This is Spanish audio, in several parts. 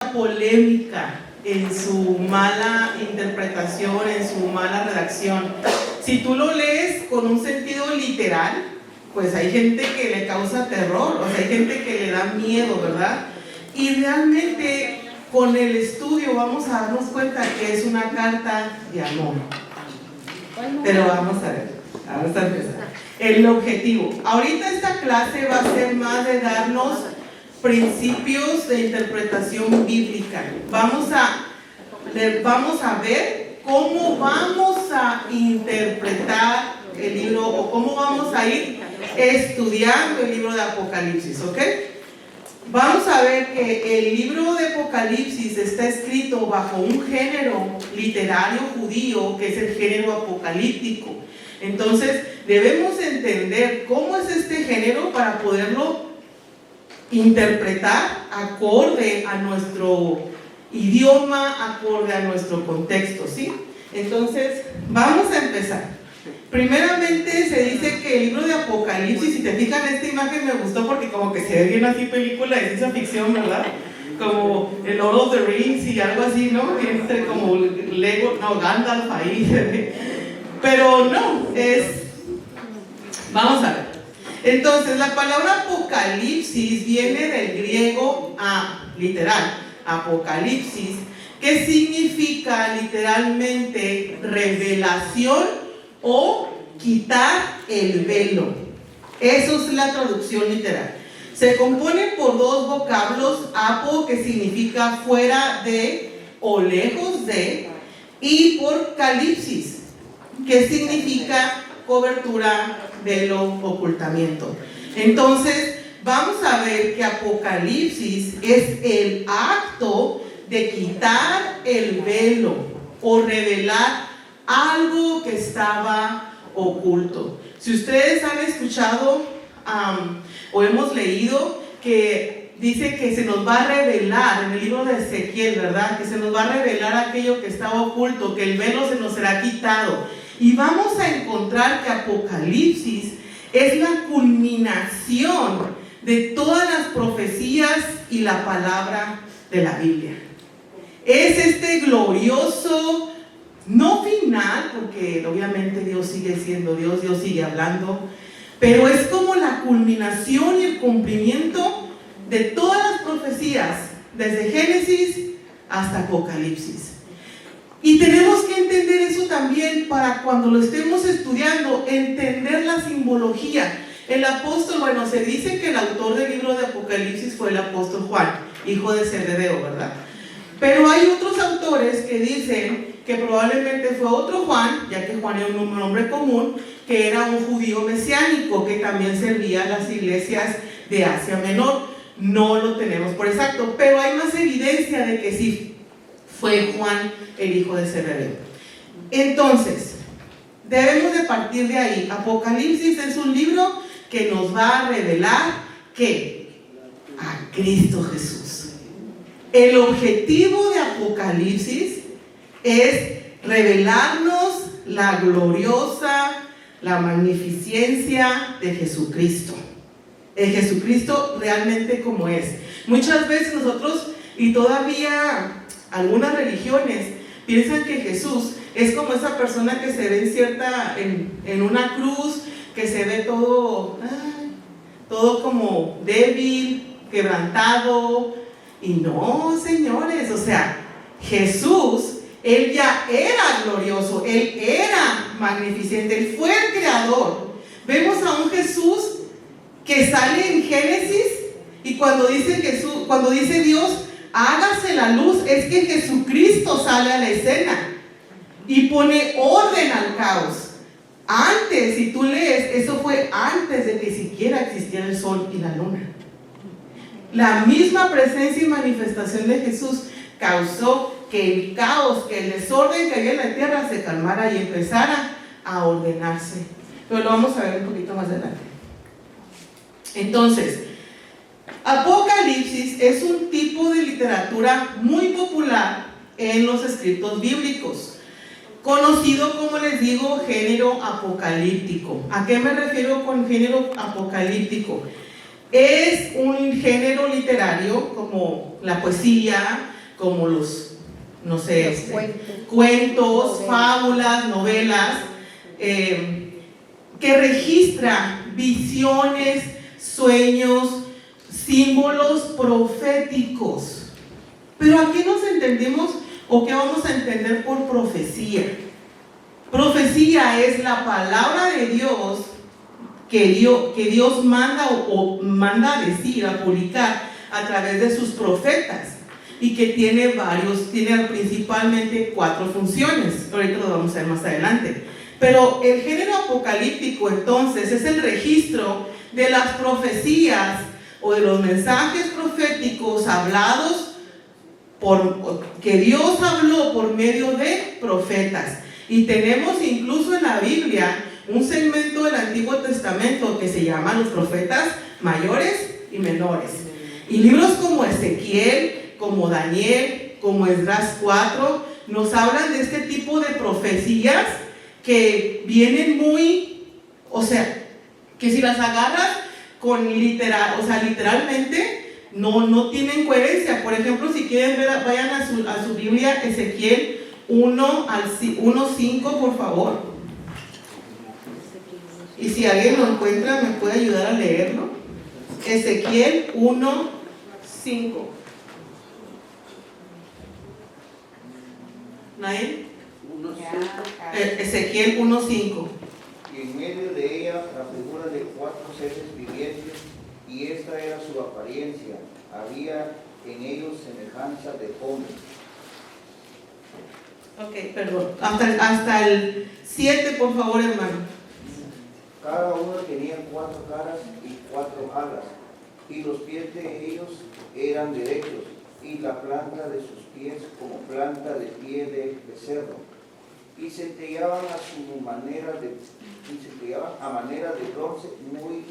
mucha polémica en su mala interpretación, en su mala redacción. Si tú lo lees con un sentido literal, pues hay gente que le causa terror, o sea, hay gente que le da miedo, ¿verdad? Y realmente con el estudio vamos a darnos cuenta que es una carta de amor. Pero vamos a ver, vamos a empezar. El objetivo. Ahorita esta clase va a ser más de darnos principios de interpretación bíblica. Vamos a ver cómo vamos a interpretar el libro o cómo vamos a ir estudiando el libro de Apocalipsis, ¿ok? Vamos a ver que el libro de Apocalipsis está escrito bajo un género literario judío que es el género apocalíptico. Entonces debemos entender cómo es este género para poderlo interpretar acorde a nuestro idioma, acorde a nuestro contexto, ¿sí? Entonces vamos a empezar. Primeramente se dice que el libro de Apocalipsis, si te fijas, esta imagen me gustó porque como que se ve bien así película de ciencia ficción, ¿verdad? Como el Lord of the Rings y algo así, ¿no? Entre como Lego, no, Gandalf ahí. Pero no, vamos a ver. Entonces la palabra Apocalipsis viene del griego literal, Apocalipsis, que significa literalmente revelación o quitar el velo. Eso es la traducción literal. Se compone por dos vocablos, apo, que significa fuera de o lejos de, y por calipsis, que significa cobertura, velo, ocultamiento. Entonces vamos a ver que Apocalipsis es el acto de quitar el velo o revelar algo que estaba oculto. Si ustedes han escuchado o hemos leído que dice que se nos va a revelar en el libro de Ezequiel, ¿verdad? Que se nos va a revelar aquello que estaba oculto, que el velo se nos será quitado. Y vamos a encontrar que Apocalipsis es la culminación de todas las profecías y la palabra de la Biblia. Es este glorioso, no final, porque obviamente Dios sigue siendo Dios, Dios sigue hablando, pero es como la culminación y el cumplimiento de todas las profecías, desde Génesis hasta Apocalipsis. Y tenemos que entender eso también para cuando lo estemos estudiando, entender la simbología. El apóstol, bueno, se dice que el autor del libro de Apocalipsis fue el apóstol Juan, hijo de Zebedeo, ¿verdad? Pero hay otros autores que dicen que probablemente fue otro Juan, ya que Juan era un nombre común, que era un judío mesiánico que también servía a las iglesias de Asia Menor. No lo tenemos por exacto, pero hay más evidencia de que sí fue Juan el hijo de Zebedeo. Entonces, debemos de partir de ahí. Apocalipsis es un libro que nos va a revelar que a Cristo Jesús. El objetivo de Apocalipsis es revelarnos la gloriosa, la magnificencia de Jesucristo. El Jesucristo realmente como es. Muchas veces nosotros, y todavía algunas religiones, piensan que Jesús es como esa persona que se ve en una cruz, que se ve todo como débil, quebrantado. Y no, señores, o sea, Jesús, Él ya era glorioso, Él era magnificente, Él fue el creador. Vemos a un Jesús que sale en Génesis, y cuando dice Dios, hágase la luz, es que Jesucristo sale a la escena y pone orden al caos. Antes, si tú lees, eso fue antes de que siquiera existiera el sol y la luna. La misma presencia y manifestación de Jesús causó que el caos, que el desorden que había en la tierra se calmara y empezara a ordenarse. Pero lo vamos a ver un poquito más adelante. Entonces, Apocalipsis es un tipo de literatura muy popular en los escritos bíblicos, conocido, como les digo, género apocalíptico. ¿A qué me refiero con género apocalíptico? Es un género literario como la poesía, como los, no sé, cuentos, fábulas, novelas, que registra visiones, sueños, símbolos proféticos. Pero ¿a qué nos entendemos o qué vamos a entender por profecía? Profecía es la palabra de Dios que Dios manda o manda a decir, a publicar a través de sus profetas, y que tiene principalmente 4 funciones. Ahorita lo vamos a ver más adelante. Pero el género apocalíptico entonces es el registro de las profecías o de los mensajes proféticos hablados que Dios habló por medio de profetas. Y tenemos incluso en la Biblia un segmento del Antiguo Testamento que se llama los profetas mayores y menores. Y libros como Ezequiel, como Daniel, como Esdras 4, nos hablan de este tipo de profecías que vienen o sea, que si las agarras literalmente, no tienen coherencia. Por ejemplo, si quieren ver, vayan a su Biblia, Ezequiel 1:5, por favor. Y si alguien lo encuentra, me puede ayudar a leerlo. Ezequiel 1:5. ¿Nadie? Ezequiel 1:5. Y en medio de ella la figura de 4 seres vivientes, y esta era su apariencia. Había en ellos semejanza de hombre. Ok, perdón. Hasta el 7, por favor, hermano. Cada uno tenía 4 caras y 4 alas, y los pies de ellos eran derechos, y la planta de sus pies como planta de pie de becerro, y centellaban a manera de bronce muy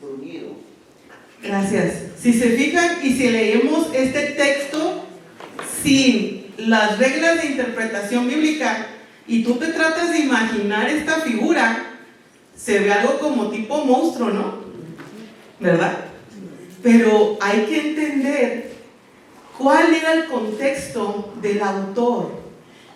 bruñido. Gracias. Si se fijan y si leemos este texto sin las reglas de interpretación bíblica y tú te tratas de imaginar esta figura, se ve algo como tipo monstruo, ¿no? ¿Verdad? Pero hay que entender cuál era el contexto del autor,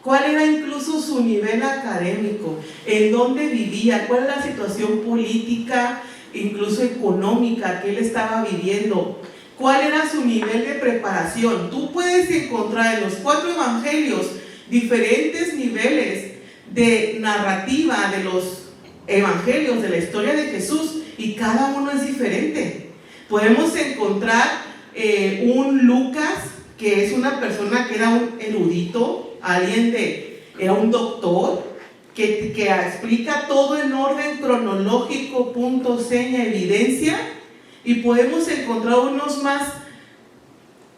cuál era incluso su nivel académico, en dónde vivía, cuál era la situación política, incluso económica que él estaba viviendo, cuál era su nivel de preparación. Tú puedes encontrar en los 4 evangelios diferentes niveles de narrativa de los evangelios de la historia de Jesús, y cada uno es diferente. Podemos encontrar un Lucas, que es una persona que era un erudito, era un doctor, que explica todo en orden cronológico, punto, seña, evidencia. Y podemos encontrar unos más,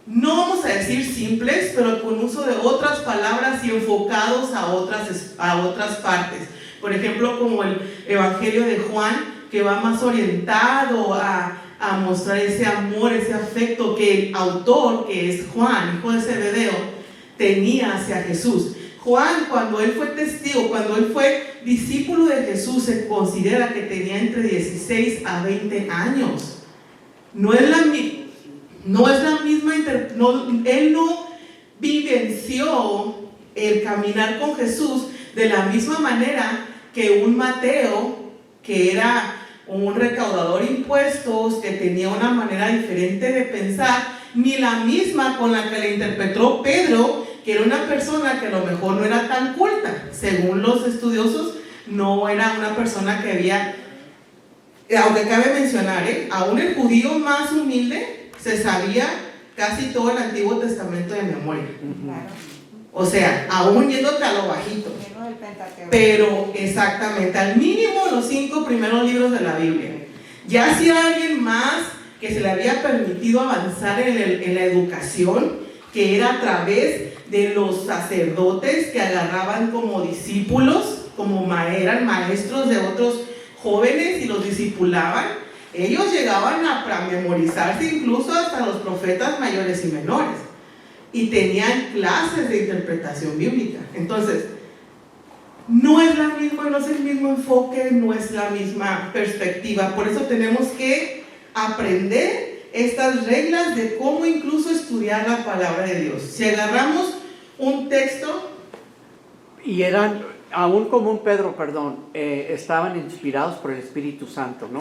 no vamos a decir simples, pero con uso de otras palabras y enfocados a otras partes. Por ejemplo, como el Evangelio de Juan, que va más orientado a mostrar ese amor, ese afecto que el autor, que es Juan, hijo de Zebedeo, tenía hacia Jesús. Juan, cuando él fue testigo, cuando él fue discípulo de Jesús, se considera que tenía entre 16 a 20 años. Él no vivenció el caminar con Jesús de la misma manera que un Mateo, que era un recaudador de impuestos, que tenía una manera diferente de pensar, ni la misma con la que le interpretó Pedro, que era una persona que a lo mejor no era tan culta. Según los estudiosos, no era una persona que había, aunque cabe mencionar, aún el judío más humilde se sabía casi todo el Antiguo Testamento de memoria. O sea, aún yéndote a lo bajito. Pero exactamente, al mínimo los 5 primeros libros de la Biblia. Ya si era alguien más que se le había permitido avanzar en la educación, que era a través de los sacerdotes que agarraban como discípulos, eran maestros de otros jóvenes y los discipulaban. Ellos llegaban a memorizarse incluso hasta los profetas mayores y menores, y tenían clases de interpretación bíblica. Entonces, no es el mismo enfoque, no es la misma perspectiva. Por eso tenemos que aprender estas reglas de cómo incluso estudiar la palabra de Dios. Si agarramos un texto... Y eran, aún como un Pedro, estaban inspirados por el Espíritu Santo, ¿no?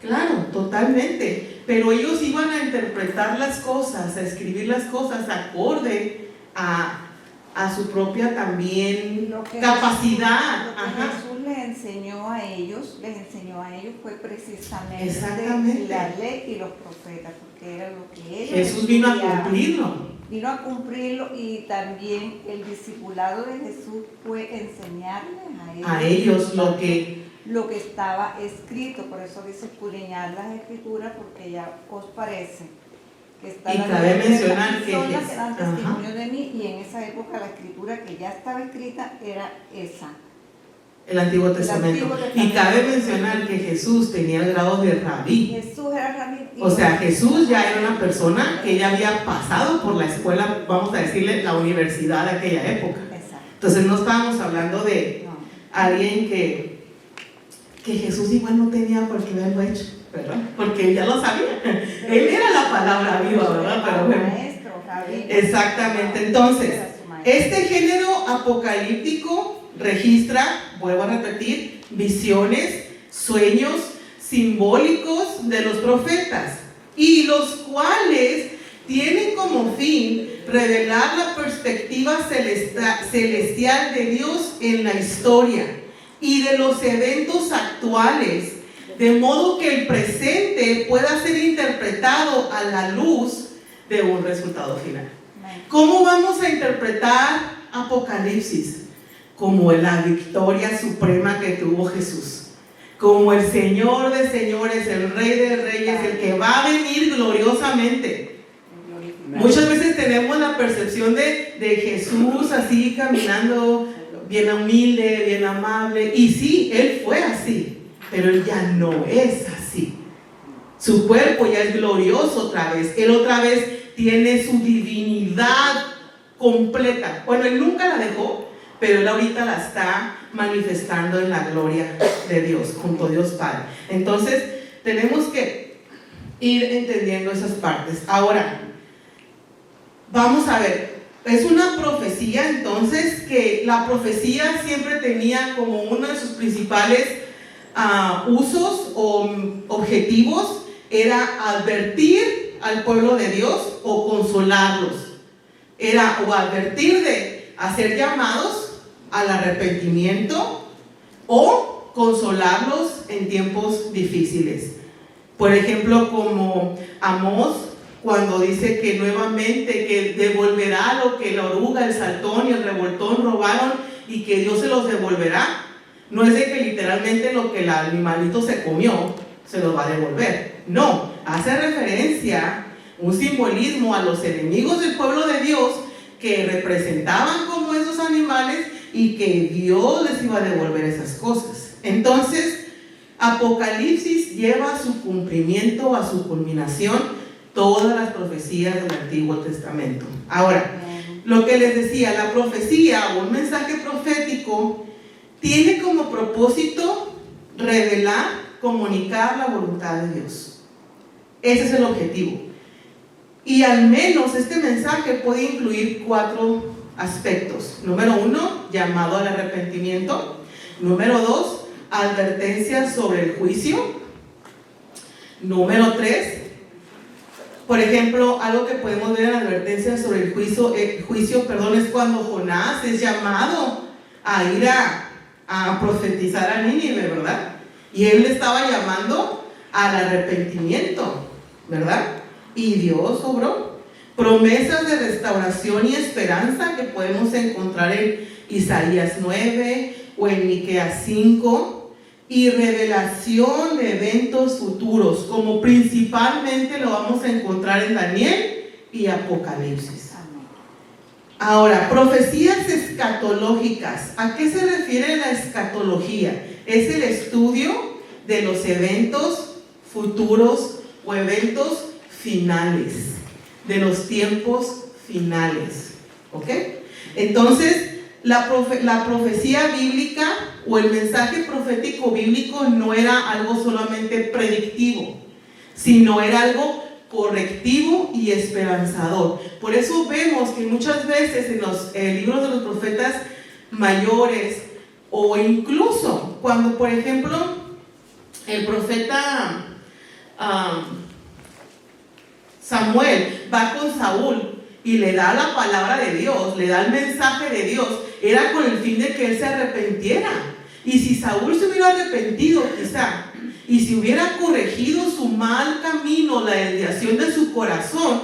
Claro, totalmente. Pero ellos iban a interpretar las cosas, a escribir las cosas acorde a su propia también capacidad. Lo que Jesús les enseñó a ellos fue precisamente exactamente la ley y los profetas, porque era lo que ellos Jesús vino a cumplirlo. Vino a cumplirlo, y también el discipulado de Jesús fue enseñarles a ellos lo que estaba escrito. Por eso dice escudriñar las escrituras, porque ya os parece que está. Y cabe mencionar que son las que dan testimonio de mí, y en esa época la escritura que ya estaba escrita era esa. El Antiguo Testamento. Y cabe mencionar que Jesús tenía el grado de rabí. Jesús era rabí. O sea, Jesús ya era una persona que ya había pasado por la escuela, vamos a decirle, la universidad de aquella época. Exacto. Entonces no estábamos hablando de alguien que Jesús igual no tenía por qué haberlo hecho, ¿verdad? Porque él ya lo sabía. Él era la palabra viva, ¿verdad? Pero bueno. Maestro, rabí. Exactamente. Entonces, este género apocalíptico registra, vuelvo a repetir, visiones, sueños simbólicos de los profetas, y los cuales tienen como fin revelar la perspectiva celestial de Dios en la historia y de los eventos actuales, de modo que el presente pueda ser interpretado a la luz de un resultado final. ¿Cómo vamos a interpretar Apocalipsis? Como la victoria suprema que tuvo Jesús, como el Señor de señores, el Rey de reyes, el que va a venir gloriosamente. Muchas veces tenemos la percepción de Jesús así caminando, bien humilde, bien amable, y sí, Él fue así, pero Él ya no es así. Su cuerpo ya es glorioso otra vez, Él otra vez tiene su divinidad completa. Bueno, Él nunca la dejó, pero Él ahorita la está manifestando en la gloria de Dios, junto a Dios Padre. Entonces, tenemos que ir entendiendo esas partes. Ahora, vamos a ver, es una profecía, entonces, que la profecía siempre tenía como uno de sus principales usos o objetivos, era advertir al pueblo de Dios o consolarlos. Era o advertir de hacer llamados al arrepentimiento o consolarlos en tiempos difíciles. Por ejemplo, como Amós, cuando dice que nuevamente que devolverá lo que la oruga, el saltón y el revoltón robaron, y que Dios se los devolverá. No es de que literalmente lo que el animalito se comió se los va a devolver. No, hace referencia, un simbolismo a los enemigos del pueblo de Dios, que representaban como esos animales, y que Dios les iba a devolver esas cosas. Entonces, Apocalipsis lleva a su cumplimiento, a su culminación, todas las profecías del Antiguo Testamento. Ahora, lo que les decía, la profecía o un mensaje profético tiene como propósito revelar, comunicar la voluntad de Dios. Ese es el objetivo. Y al menos este mensaje puede incluir 4 aspectos. Número 1, llamado al arrepentimiento. Número 2, advertencias sobre el juicio. Número 3, por ejemplo, algo que podemos ver en advertencias sobre el juicio, es cuando Jonás es llamado a ir a profetizar a Nínive, ¿verdad? Y él le estaba llamando al arrepentimiento, ¿verdad? Y Dios obró. Promesas de restauración y esperanza que podemos encontrar en Isaías 9 o en Miqueas 5, y revelación de eventos futuros, como principalmente lo vamos a encontrar en Daniel y Apocalipsis. Ahora, profecías escatológicas. ¿A qué se refiere la escatología? Es el estudio de los eventos futuros o eventos finales, de los tiempos finales. ¿Ok? Entonces, la profecía bíblica o el mensaje profético bíblico no era algo solamente predictivo, sino era algo correctivo y esperanzador. Por eso vemos que muchas veces en los libros de los profetas mayores, o incluso cuando, por ejemplo, el profeta Samuel va con Saúl y le da la palabra de Dios, le da el mensaje de Dios, era con el fin de que él se arrepintiera. Y si Saúl se hubiera arrepentido quizá, y si hubiera corregido su mal camino, la desviación de su corazón,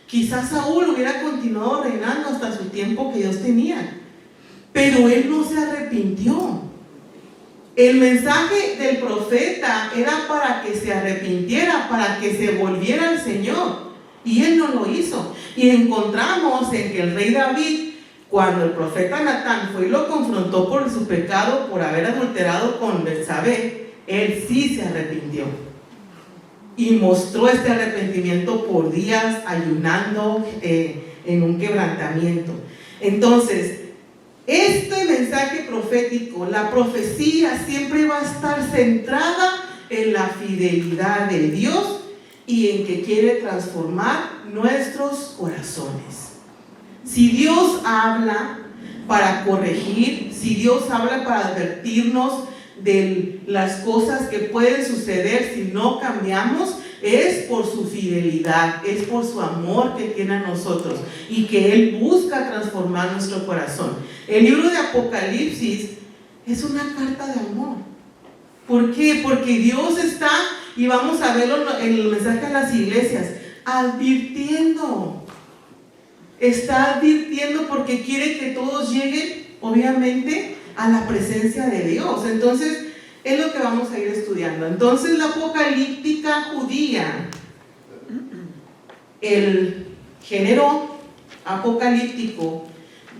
quizás Saúl hubiera continuado reinando hasta su tiempo que Dios tenía. Pero él no se arrepintió. El mensaje del profeta era para que se arrepintiera, para que se volviera al Señor. Y él no lo hizo. Y encontramos en que el rey David, cuando el profeta Natán fue y lo confrontó por su pecado, por haber adulterado con Betsabé, él sí se arrepintió. Y mostró este arrepentimiento por días, ayunando en un quebrantamiento. Entonces, este mensaje profético, la profecía siempre va a estar centrada en la fidelidad de Dios y en que quiere transformar nuestros corazones. Si Dios habla para corregir, si Dios habla para advertirnos de las cosas que pueden suceder si no cambiamos, es por su fidelidad, es por su amor que tiene a nosotros y que Él busca transformar nuestro corazón. El libro de Apocalipsis es una carta de amor. ¿Por qué? Porque Dios está, y vamos a verlo en el mensaje a las iglesias, advirtiendo. Está advirtiendo porque quiere que todos lleguen, obviamente, a la presencia de Dios. Entonces, es lo que vamos a ir estudiando. Entonces, la apocalíptica judía, el género apocalíptico,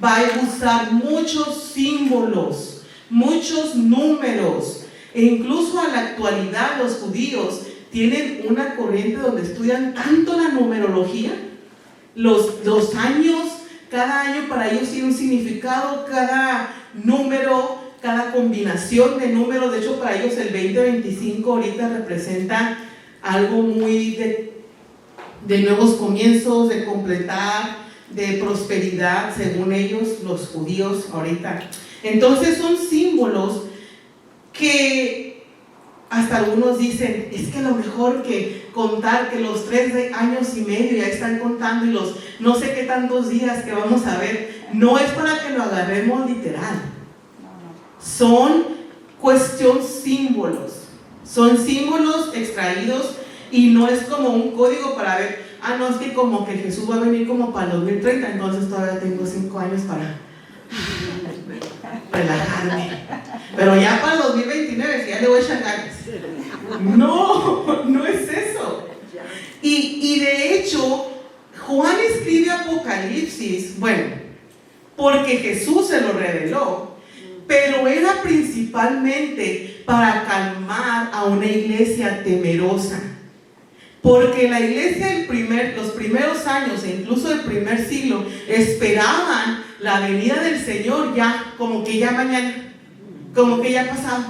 va a usar muchos símbolos, muchos números, e incluso a la actualidad los judíos tienen una corriente donde estudian tanto la numerología, los años, cada año para ellos tiene un significado, cada número, cada combinación de números. De hecho, para ellos el 2025 ahorita representa algo muy de nuevos comienzos, de completar, de prosperidad, según ellos, los judíos ahorita. Entonces son símbolos que hasta algunos dicen, es que lo mejor que contar que los 3 años y medio ya están contando y los no sé qué tantos días que vamos a ver, no es para que lo agarremos literal. Son símbolos, son símbolos extraídos y no es como un código para ver, no, es que como que Jesús va a venir como para el 2030, entonces todavía tengo 5 años para relajarme. Pero ya para el 2029 ya le voy a echar ganas. No es eso. Y de hecho, Juan escribe Apocalipsis, bueno, porque Jesús se lo reveló, pero era principalmente para calmar a una iglesia temerosa. Porque la iglesia los primeros años e incluso el primer siglo esperaban la venida del Señor ya, como que ya mañana, como que ya pasado,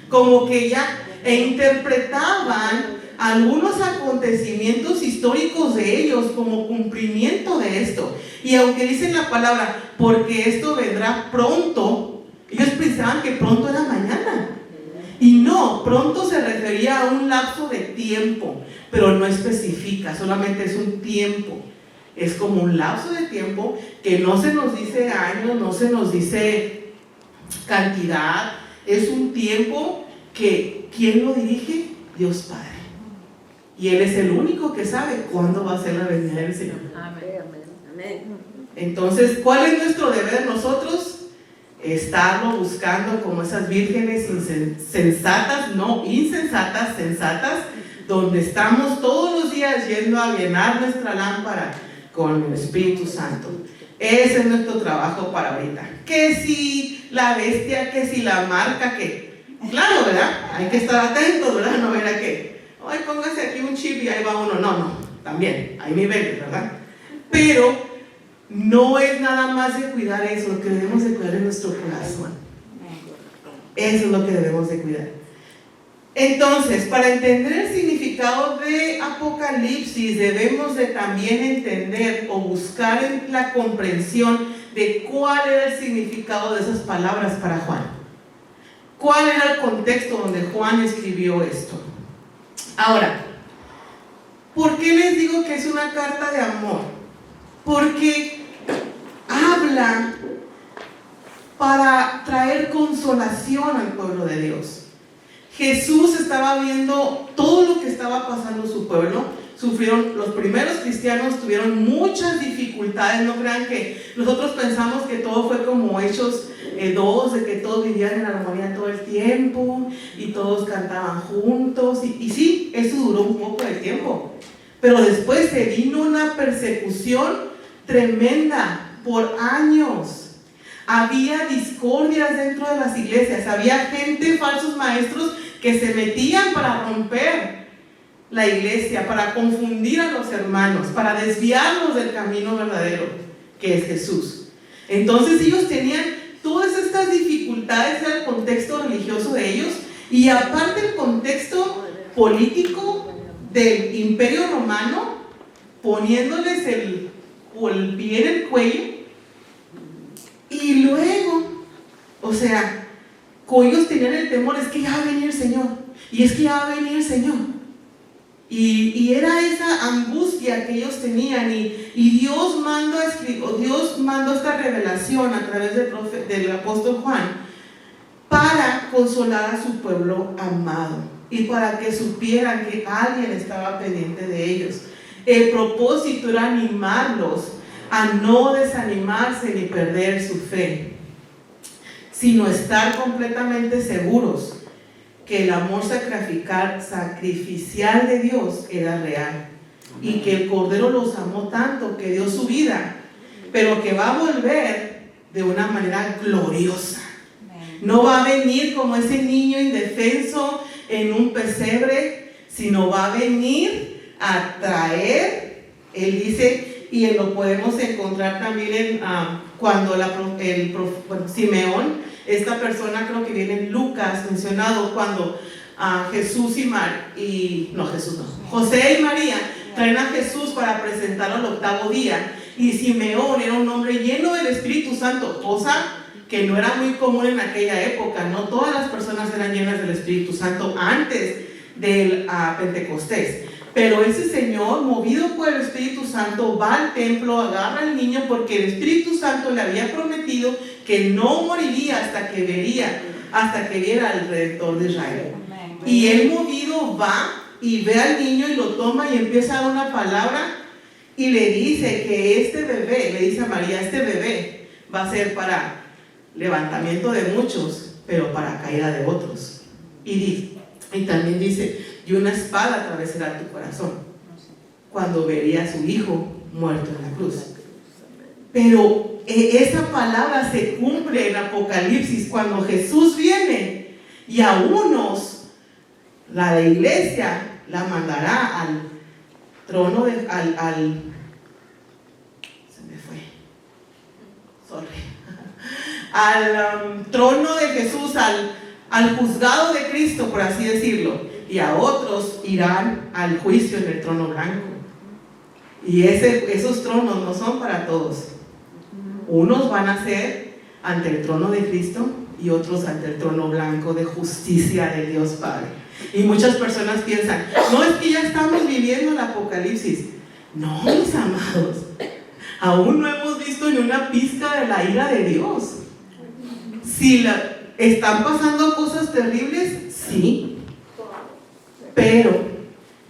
como que ya, e interpretaban algunos acontecimientos históricos de ellos como cumplimiento de esto. Y aunque dicen la palabra, porque esto vendrá pronto, ellos pensaban que pronto era mañana. Y no, pronto se refería a un lapso de tiempo, pero no especifica, solamente es un tiempo. Es como un lapso de tiempo que no se nos dice años, no se nos dice cantidad, es un tiempo que, ¿quién lo dirige? Dios Padre. Y Él es el único que sabe cuándo va a ser la venida del Señor. Amén. Entonces, ¿cuál es nuestro deber nosotros? Estarlo buscando como esas vírgenes sensatas, no insensatas, sensatas, donde estamos todos los días yendo a llenar nuestra lámpara con el Espíritu Santo. Ese es nuestro trabajo para ahorita. Que si la bestia, que si la marca, que claro, ¿verdad? Hay que estar atentos, ¿verdad? No verá que, ay, póngase aquí un chip y ahí va uno. No, también, hay niveles, ¿verdad? Pero no es nada más de cuidar eso, lo que debemos de cuidar es nuestro corazón. Eso es lo que debemos de cuidar. Entonces, para entender el significado significado de Apocalipsis, debemos de también entender o buscar en la comprensión de cuál era el significado de esas palabras para Juan. ¿Cuál era el contexto donde Juan escribió esto? Ahora, ¿por qué les digo que es una carta de amor? Porque habla para traer consolación al pueblo de Dios. Jesús estaba viendo todo lo que estaba pasando en su pueblo. Sufrieron, los primeros cristianos tuvieron muchas dificultades. No crean que nosotros pensamos que todo fue como Hechos 2, de que todos vivían en armonía todo el tiempo y todos cantaban juntos. Y sí, eso duró un poco de tiempo. Pero después se vino una persecución tremenda por años. Había discordias dentro de las iglesias, había gente, falsos maestros, que se metían para romper la iglesia, para confundir a los hermanos, para desviarlos del camino verdadero, que es Jesús. Entonces ellos tenían todas estas dificultades, era el contexto religioso de ellos, y aparte el contexto político del Imperio Romano, poniéndoles el pie en el cuello. Y luego, o sea, ellos tenían el temor, es que ya va a venir el Señor, y es que ya va a venir el Señor. Y era esa angustia que ellos tenían, y Dios mandó esta revelación a través del apóstol Juan para consolar a su pueblo amado y para que supieran que alguien estaba pendiente de ellos. El propósito era animarlos a no desanimarse ni perder su fe, sino estar completamente seguros que el amor sacrificial de Dios era real y que el Cordero los amó tanto que dio su vida, pero que va a volver de una manera gloriosa. No va a venir como ese niño indefenso en un pesebre, sino va a venir a traer, él dice, y lo podemos encontrar también cuando Simeón, esta persona creo que viene en Lucas mencionado, cuando José y María traen a Jesús para presentarlo al octavo día, y Simeón era un hombre lleno del Espíritu Santo, cosa que no era muy común en aquella época. No todas las personas eran llenas del Espíritu Santo antes del Pentecostés. Pero ese señor, movido por el Espíritu Santo, va al templo, agarra al niño, porque el Espíritu Santo le había prometido que no moriría hasta que viera al Redentor de Israel. Y él, movido, va y ve al niño y lo toma y empieza a dar una palabra y le dice que este bebé, le dice a María, este bebé va a ser para levantamiento de muchos, pero para caída de otros. Y también dice, y una espada atravesará tu corazón cuando vería a su hijo muerto en la cruz. Pero esa palabra se cumple en Apocalipsis cuando Jesús viene, y a unos la iglesia la mandará al trono de al trono de Jesús, al juzgado de Cristo, por así decirlo, y a otros irán al juicio en el trono blanco. Y esos tronos no son para todos. Unos van a ser ante el trono de Cristo y otros ante el trono blanco de justicia de Dios Padre. Y muchas personas piensan, no, es que ya estamos viviendo el Apocalipsis. No, mis amados, aún no hemos visto ni una pizca de la ira de Dios. Si están pasando cosas terribles, sí, pero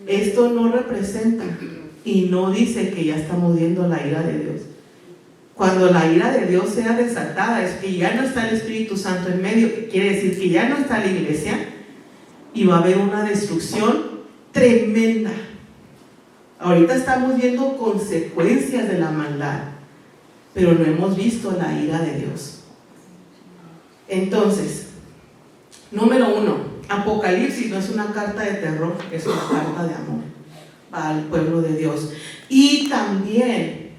esto no representa y no dice que ya estamos viendo la ira de Dios. Cuando la ira de Dios sea desatada, es que ya no está el Espíritu Santo en medio, que quiere decir que ya no está la iglesia, y va a haber una destrucción tremenda. Ahorita estamos viendo consecuencias de la maldad, pero no hemos visto la ira de Dios. Entonces, número 1, Apocalipsis no es una carta de terror, es una carta de amor para el pueblo de Dios. Y también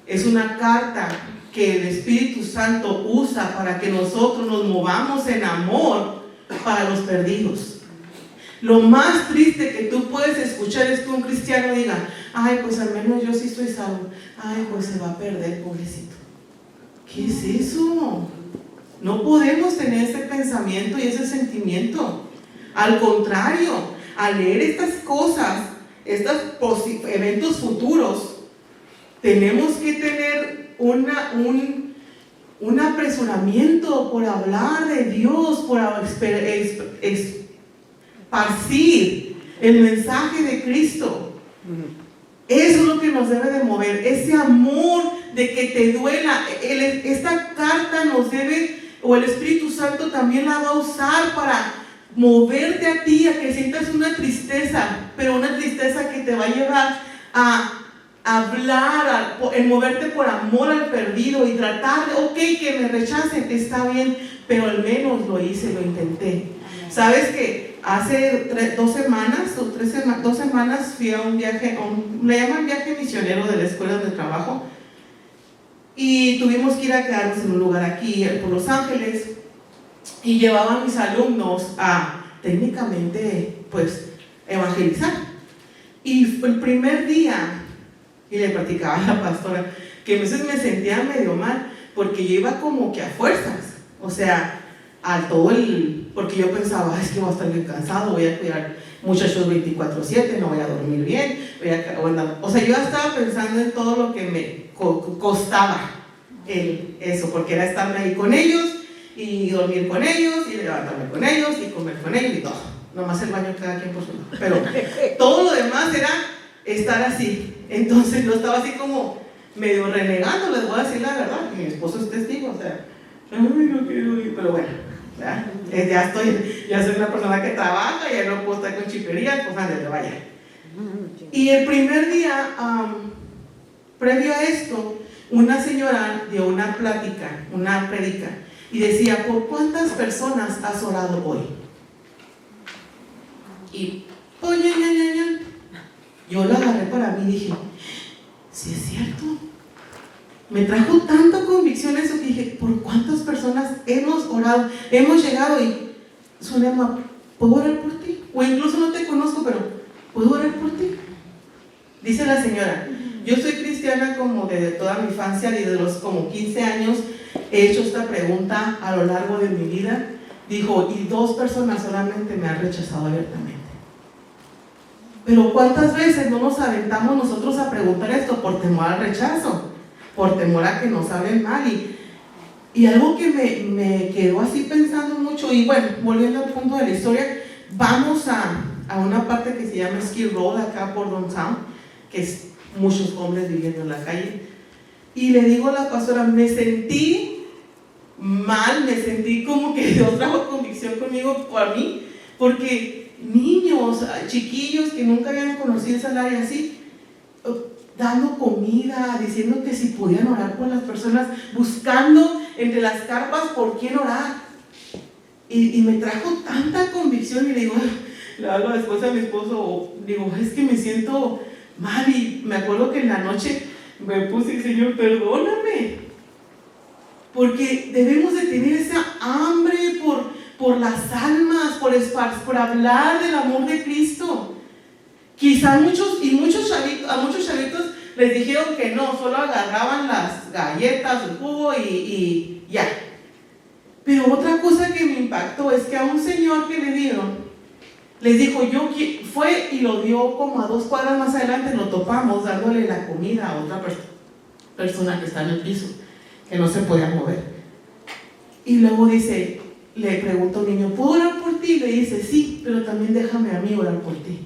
es una carta que el Espíritu Santo usa para que nosotros nos movamos en amor para los perdidos. Lo más triste que tú puedes escuchar es que un cristiano diga, ay, pues al menos yo sí estoy salvo. Ay, pues se va a perder, pobrecito. ¿Qué es eso? No podemos tener ese pensamiento y ese sentimiento. Al contrario, al leer estas cosas, estos eventos futuros, tenemos que tener un apresuramiento por hablar de Dios, por esparcir el mensaje de Cristo. Eso es lo que nos debe de mover, ese amor de que te duela. Esta carta nos debe, o el Espíritu Santo también la va a usar para moverte a ti, a que sientas una tristeza, pero una tristeza que te va a llevar a hablar, en moverte por amor al perdido y tratar de, ok, que me rechacen, está bien, pero al menos lo hice, lo intenté. ¿Sabes que hace 2 semanas fui a un viaje, le llaman viaje misionero de la escuela donde trabajo, y tuvimos que ir a quedarnos en un lugar aquí por Los Ángeles, y llevaba a mis alumnos a técnicamente pues evangelizar. Y el primer día, y le platicaba a la pastora que a veces me sentía medio mal porque yo iba como que a fuerzas, o sea, porque yo pensaba, es que voy a estar bien cansado, voy a cuidar muchachos 24/7, no voy a dormir bien, o sea, yo estaba pensando en todo lo que me costaba eso, porque era estarme ahí con ellos y dormir con ellos y levantarme con ellos y comer con ellos y todo, nomás el baño cada quien por su lado, pero todo lo demás era estar así. Entonces yo estaba así como medio renegando, les voy a decir la verdad, que mi esposo es testigo, o sea, ay, no quiero ir, pero bueno, ya soy una persona que trabaja, ya no puedo estar con chiperías, pues ándale, vaya. Y el primer día, previo a esto, una señora dio una plática, una prédica, y decía, ¿por cuántas personas has orado hoy? Y, oye, yo la agarré para mí y dije, sí es cierto. Me trajo tanta convicción eso que dije, ¿por cuántas personas hemos orado? Hemos llegado y, Zulema, ¿puedo orar por ti? O incluso no te conozco, pero ¿puedo orar por ti? Dice la señora, yo soy cristiana como desde toda mi infancia y de los como 15 años he hecho esta pregunta a lo largo de mi vida. Dijo, y 2 personas solamente me han rechazado abiertamente. Pero ¿cuántas veces no nos aventamos nosotros a preguntar esto por temor al rechazo? Por temor a que nos hablen mal. Y algo que me quedó así pensando mucho, y bueno, volviendo al punto de la historia, vamos a una parte que se llama Skid Row, acá por Downtown, que es muchos hombres viviendo en la calle. Y le digo a la pastora, me sentí mal, me sentí como que Dios trajo convicción conmigo por mí, porque niños, chiquillos que nunca habían conocido esa área así, dando comida, diciendo que si podían orar por las personas, buscando entre las carpas por quién orar. Y me trajo tanta convicción, y le digo, le hablo después a mi esposo, digo, es que me siento mal, y me acuerdo que en la noche me puse, Señor, perdóname, porque debemos de tener esa hambre por las almas, por hablar del amor de Cristo. Quizá a muchos chavitos les dijeron que no, solo agarraban las galletas, el jugo y ya. Pero otra cosa que me impactó es que a un señor que le dieron, les dijo, fue y lo dio como a 2 cuadras más adelante, lo topamos dándole la comida a otra persona que está en el piso, que no se podía mover. Y luego dice, le pregunta a un niño, ¿puedo orar por ti? Le dice, sí, pero también déjame a mí orar por ti.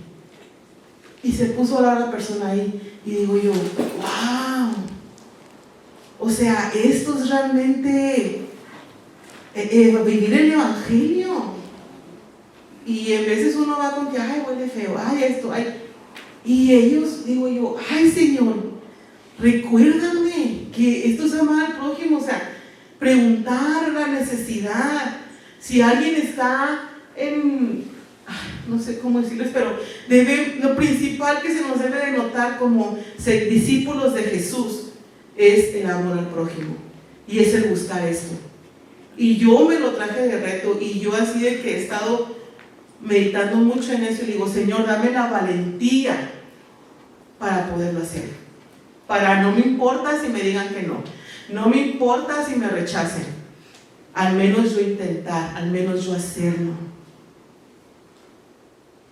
Y se puso a orar a la persona ahí, y digo yo, wow, o sea, esto es realmente vivir el evangelio. Y en veces uno va con que, ay, huele feo, ay, esto, ay, y ellos, digo yo, ay, Señor, recuérdame que esto es amar al prójimo, o sea, preguntar la necesidad. Si alguien está no sé cómo decirles, pero lo principal que se nos debe de notar como ser discípulos de Jesús es el amor al prójimo, y es el buscar esto. Y yo me lo traje de reto, y yo así de que he estado meditando mucho en eso y digo, Señor, dame la valentía para poderlo hacer. Para no me importa si me digan que no. No me importa si me rechacen. Al menos yo intentar, al menos yo hacerlo.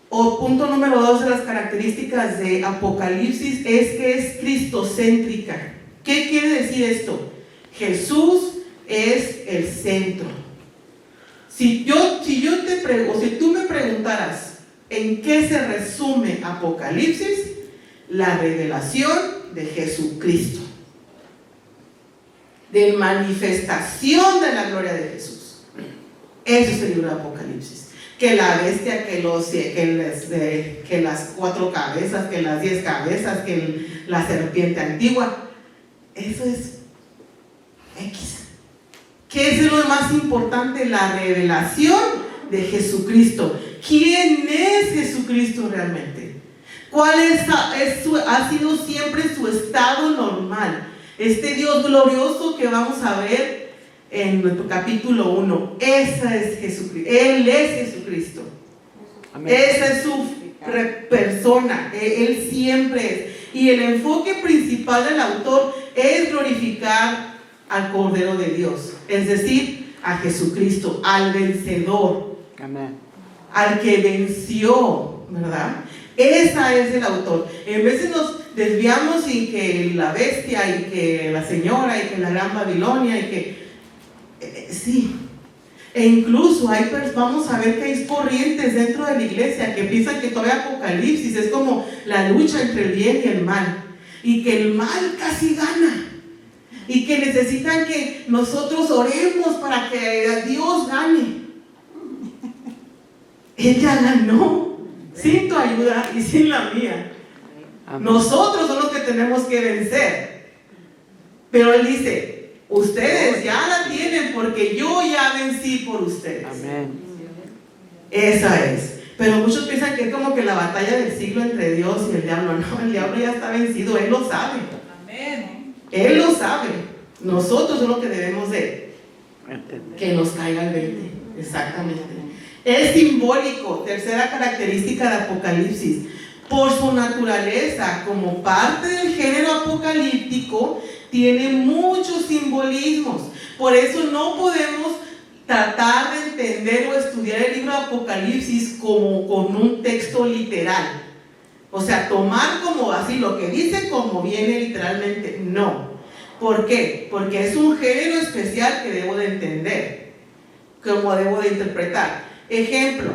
O punto número 2 de las características de Apocalipsis es que es cristocéntrica. ¿Qué quiere decir esto? Jesús es el centro. Si tú me preguntaras en qué se resume Apocalipsis, la revelación de Jesucristo, de manifestación de la gloria de Jesús. Eso es el libro de Apocalipsis. Que la bestia, que las 4 cabezas, que las 10 cabezas, que la serpiente antigua, eso es X. ¿Qué es lo más importante? La revelación de Jesucristo. ¿Quién es Jesucristo realmente? ¿Cuál ha sido siempre su estado normal? Este Dios glorioso que vamos a ver en nuestro capítulo 1, esa es Jesucristo. Él es Jesucristo. Amén. Esa es su persona. Él siempre es. Y el enfoque principal del autor es glorificar al Cordero de Dios, es decir, a Jesucristo, al vencedor. Amén. Al que venció, ¿verdad? Esa es el autor. En veces nos desviamos y que la bestia y que la señora y que la gran Babilonia y que sí, e incluso vamos a ver que hay corrientes dentro de la iglesia que piensan que todavía Apocalipsis es como la lucha entre el bien y el mal, y que el mal casi gana, y que necesitan que nosotros oremos para que Dios gane. Él ya ganó, sin tu ayuda y sin la mía. Nosotros somos los que tenemos que vencer. Pero Él dice, ustedes ya la tienen porque yo ya vencí por ustedes. Amén. Esa es. Pero muchos piensan que es como que la batalla del siglo entre Dios y el diablo. No, el diablo ya está vencido, Él lo sabe. Amén. Él lo sabe. Nosotros somos los que debemos de que nos caiga el 20. Exactamente. Es simbólico, tercera característica de Apocalipsis. Por su naturaleza, como parte del género apocalíptico, tiene muchos simbolismos. Por eso no podemos tratar de entender o estudiar el libro de Apocalipsis como con un texto literal. O sea, tomar como así lo que dice como viene literalmente. No. ¿Por qué? Porque es un género especial que debo de entender, como debo de interpretar. Ejemplo,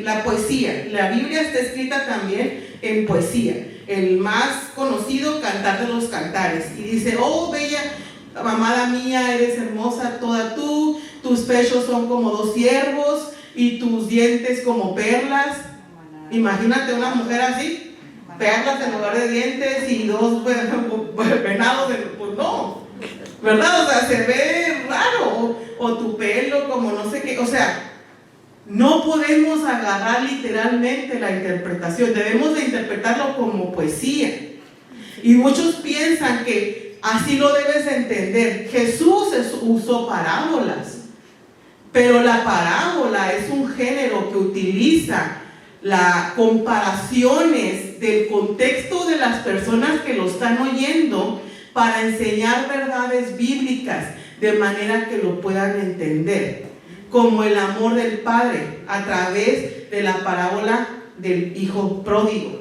la poesía. La Biblia está escrita también en poesía. El más conocido, Cantar de los Cantares. Y dice, oh bella, amada mía, eres hermosa toda tú, tus pechos son como 2 ciervos y tus dientes como perlas. Imagínate una mujer así, perlas en lugar de dientes y 2 venados, pues no, ¿verdad? O sea, se ve raro. O tu pelo como no sé qué, o sea, no podemos agarrar literalmente la interpretación, debemos de interpretarlo como poesía. Y muchos piensan que así lo debes entender. Jesús usó parábolas, pero la parábola es un género que utiliza las comparaciones del contexto de las personas que lo están oyendo para enseñar verdades bíblicas de manera que lo puedan entender, como el amor del Padre a través de la parábola del hijo pródigo.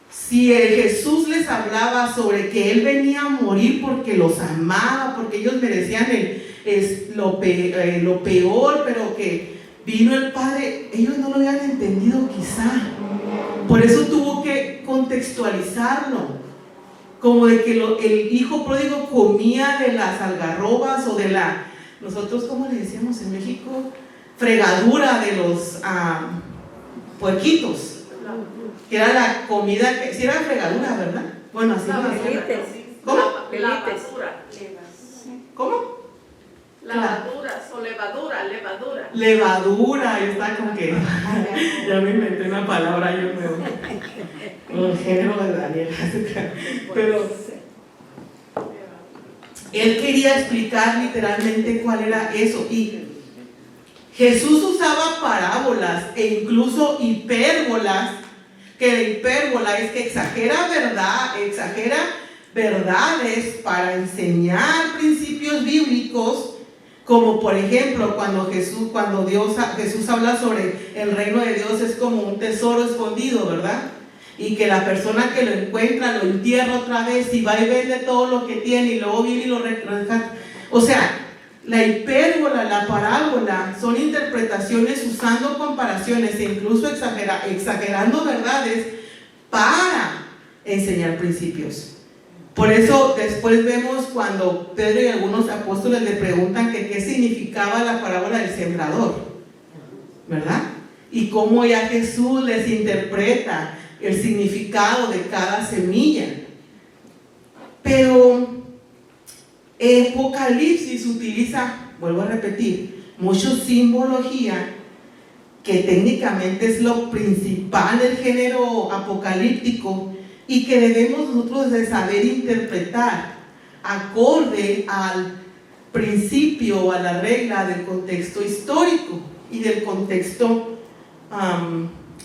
Si Jesús les hablaba sobre que Él venía a morir porque los amaba, porque ellos merecían lo peor, pero que vino el Padre, ellos no lo habían entendido quizá. Por eso tuvo que contextualizarlo, como de que el hijo pródigo comía de las algarrobas o de la... Nosotros, ¿cómo le decíamos en México? Fregadura de los puerquitos, que era la comida que... Sí era fregadura, ¿verdad? Bueno, así lo decían. ¿Cómo? ¿Cómo? Lavaduras o levadura. Levadura, yo estaba como que... ya me inventé una palabra yo nuevo. El género de Daniel. Pero... Él quería explicar literalmente cuál era eso. Y Jesús usaba parábolas e incluso hipérbolas, que la hipérbola es que exagera verdades para enseñar principios bíblicos, como por ejemplo cuando Jesús habla sobre el reino de Dios es como un tesoro escondido, ¿verdad? Y que la persona que lo encuentra lo entierra otra vez y va y vende todo lo que tiene y luego viene y lo rescata. O sea, la hipérbola, la parábola son interpretaciones usando comparaciones e incluso exagerando verdades para enseñar principios. Por eso después vemos cuando Pedro y algunos apóstoles le preguntan que qué significaba la parábola del sembrador, ¿verdad? Y cómo ya Jesús les interpreta el significado de cada semilla. Pero Apocalipsis utiliza, vuelvo a repetir, mucho simbología, que técnicamente es lo principal del género apocalíptico y que debemos nosotros de saber interpretar acorde al principio o a la regla del contexto histórico y del contexto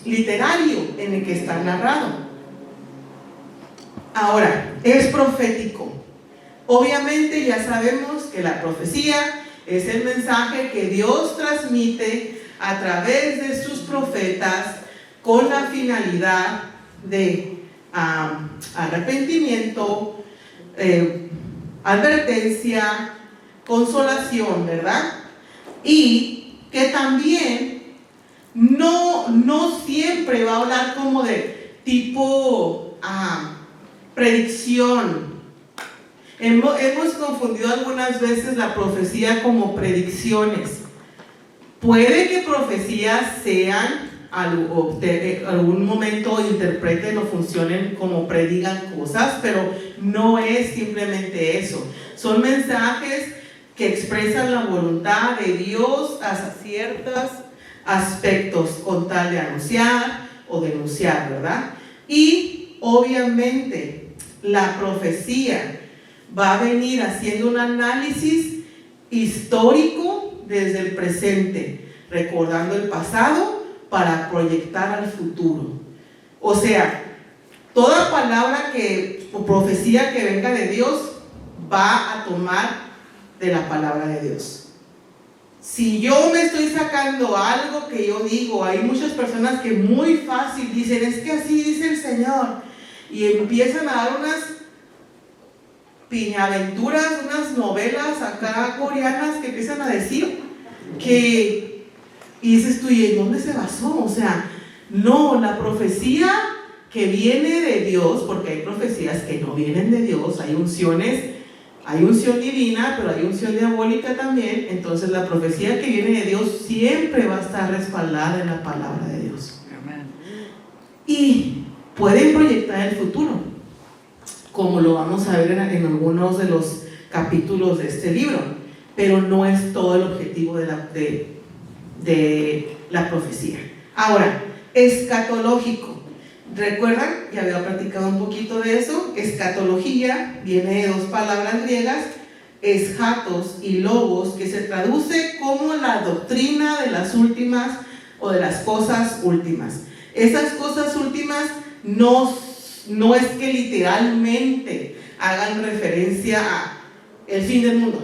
literario en el que está narrado. Ahora, es profético. Obviamente ya sabemos que la profecía es el mensaje que Dios transmite a través de sus profetas con la finalidad de arrepentimiento, advertencia, consolación, ¿verdad? Y que también no siempre va a hablar como de tipo predicción. Hemos confundido algunas veces la profecía como predicciones. Puede que profecías sean algún momento interpreten o funcionen como predigan cosas, pero no es simplemente eso. Son mensajes que expresan la voluntad de Dios hacia ciertos aspectos con tal de anunciar o denunciar, ¿verdad? Y obviamente la profecía va a venir haciendo un análisis histórico desde el presente, recordando el pasado para proyectar al futuro. O sea, toda palabra o profecía que venga de Dios va a tomar de la palabra de Dios. Si yo me estoy sacando algo que yo digo, hay muchas personas que muy fácil dicen, es que así dice el Señor, y empiezan a dar unas piñaventuras, unas novelas acá coreanas que empiezan a decir que, y dices tú, ¿y en dónde se basó? O sea, no, la profecía que viene de Dios, porque hay profecías que no vienen de Dios, hay unciones, hay unción divina, pero hay unción diabólica también. Entonces la profecía que viene de Dios siempre va a estar respaldada en la palabra de Dios. Amén. Y pueden proyectar el futuro, como lo vamos a ver en algunos de los capítulos de este libro, pero no es todo el objetivo de la profecía. Ahora, escatológico. ¿Recuerdan? Ya había platicado un poquito de eso. Escatología viene de dos palabras griegas, eschatos y logos, que se traduce como la doctrina de las últimas o de las cosas últimas. Esas cosas últimas no es que literalmente hagan referencia a el fin del mundo.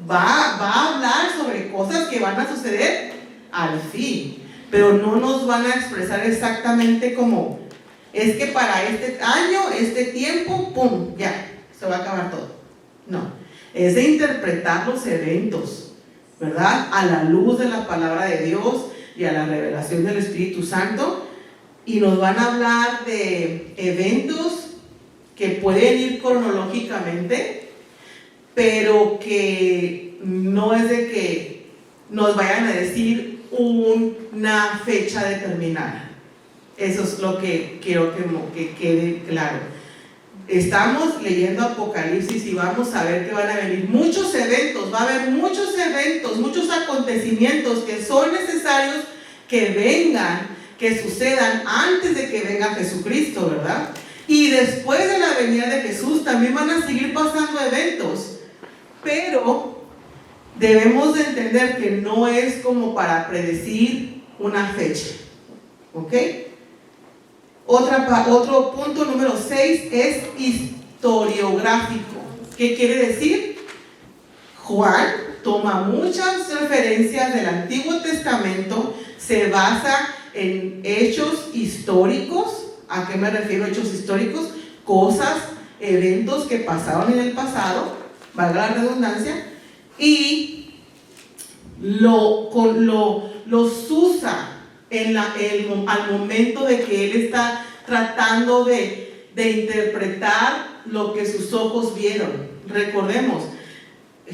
Va a hablar sobre cosas que van a suceder al fin, pero no nos van a expresar exactamente como es que para este año, este tiempo, pum, ya, se va a acabar todo. No, es de interpretar los eventos, ¿verdad? A la luz de la palabra de Dios y a la revelación del Espíritu Santo, y nos van a hablar de eventos que pueden ir cronológicamente, pero que no es de que nos vayan a decir una fecha determinada. Eso es lo que quiero que quede claro. Estamos leyendo Apocalipsis y vamos a ver que van a venir muchos eventos, va a haber muchos eventos, muchos acontecimientos que son necesarios que vengan, que sucedan antes de que venga Jesucristo, ¿verdad? Y después de la venida de Jesús también van a seguir pasando eventos, pero debemos de entender que no es como para predecir una fecha. ¿Ok? Otro punto número 6 es historiográfico. ¿Qué quiere decir? Juan toma muchas referencias del Antiguo Testamento, se basa en hechos históricos. ¿A qué me refiero hechos históricos? Cosas, eventos que pasaron en el pasado, valga la redundancia, y los usa al momento de que él está tratando de interpretar lo que sus ojos vieron. Recordemos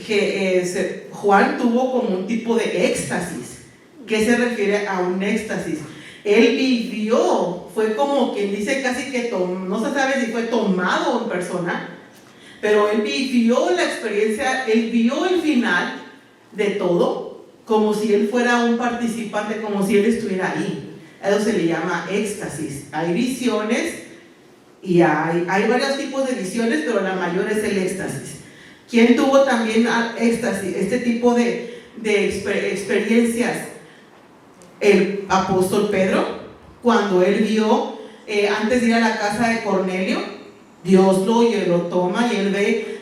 que Juan tuvo como un tipo de éxtasis. ¿Qué se refiere a un éxtasis? Él vivió, fue como quien dice casi que no se sabe si fue tomado en persona, pero él vivió la experiencia, él vio el final de todo, como si él fuera un participante, como si él estuviera ahí. A eso se le llama éxtasis. Hay visiones y hay varios tipos de visiones, pero la mayor es el éxtasis. ¿Quién tuvo también éxtasis, este tipo de experiencias? El apóstol Pedro, cuando él vio, antes de ir a la casa de Cornelio, Dios lo toma y él ve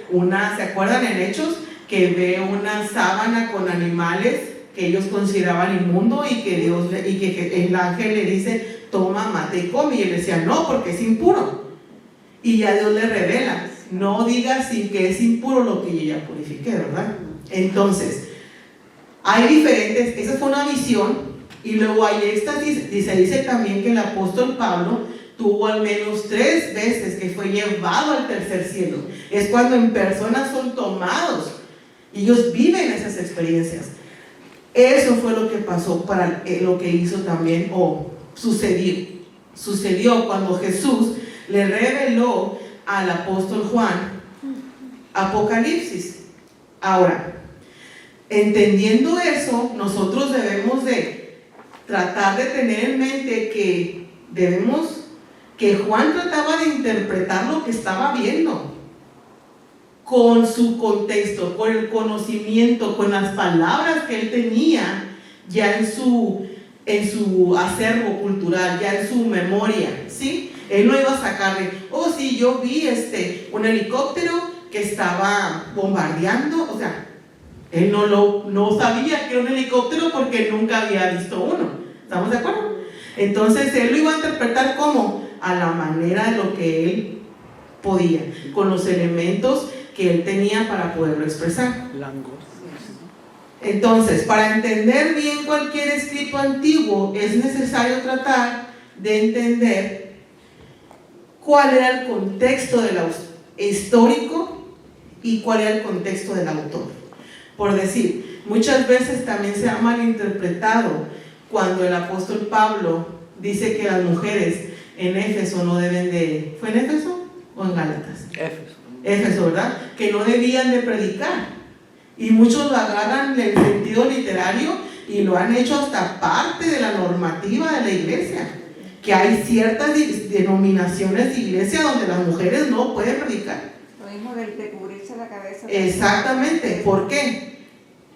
¿se acuerdan en Hechos? Que ve una sábana con animales que ellos consideraban inmundo y que el ángel le dice, toma, mate y come, y él decía, no, porque es impuro. Y ya Dios le revela, no digas sin que es impuro lo que yo ya purifiqué, ¿verdad? Entonces, hay diferentes, esa fue una visión. Y luego hay éxtasis, y se dice también que el apóstol Pablo tuvo al menos 3 veces que fue llevado al tercer cielo. Es cuando en personas son tomados y ellos viven esas experiencias. Eso fue lo que pasó lo que hizo también, sucedió cuando Jesús le reveló al apóstol Juan Apocalipsis. Ahora, entendiendo eso, nosotros debemos de tratar de tener en mente que Juan trataba de interpretar lo que estaba viendo con su contexto, con el conocimiento, con las palabras que él tenía ya en su acervo cultural, ya en su memoria, ¿sí? Él no iba a sacar sí, yo vi un helicóptero que estaba bombardeando, o sea, él no sabía que era un helicóptero porque nunca había visto uno. ¿Estamos de acuerdo? Entonces él lo iba a interpretar como a la manera de lo que él podía, con los elementos que él tenía para poderlo expresar. Entonces, para entender bien cualquier escrito antiguo, es necesario tratar de entender cuál era el contexto histórico y cuál era el contexto del autor. Por decir, muchas veces también se ha malinterpretado cuando el apóstol Pablo dice que las mujeres en Éfeso no deben de... ¿Fue en Éfeso o en Gálatas? Éfeso, ¿verdad? Que no debían de predicar. Y muchos lo agarran en el sentido literario y lo han hecho hasta parte de la normativa de la iglesia. Que hay ciertas denominaciones de iglesia donde las mujeres no pueden predicar. Lo mismo del de cubrirse la cabeza. Exactamente. ¿Por qué?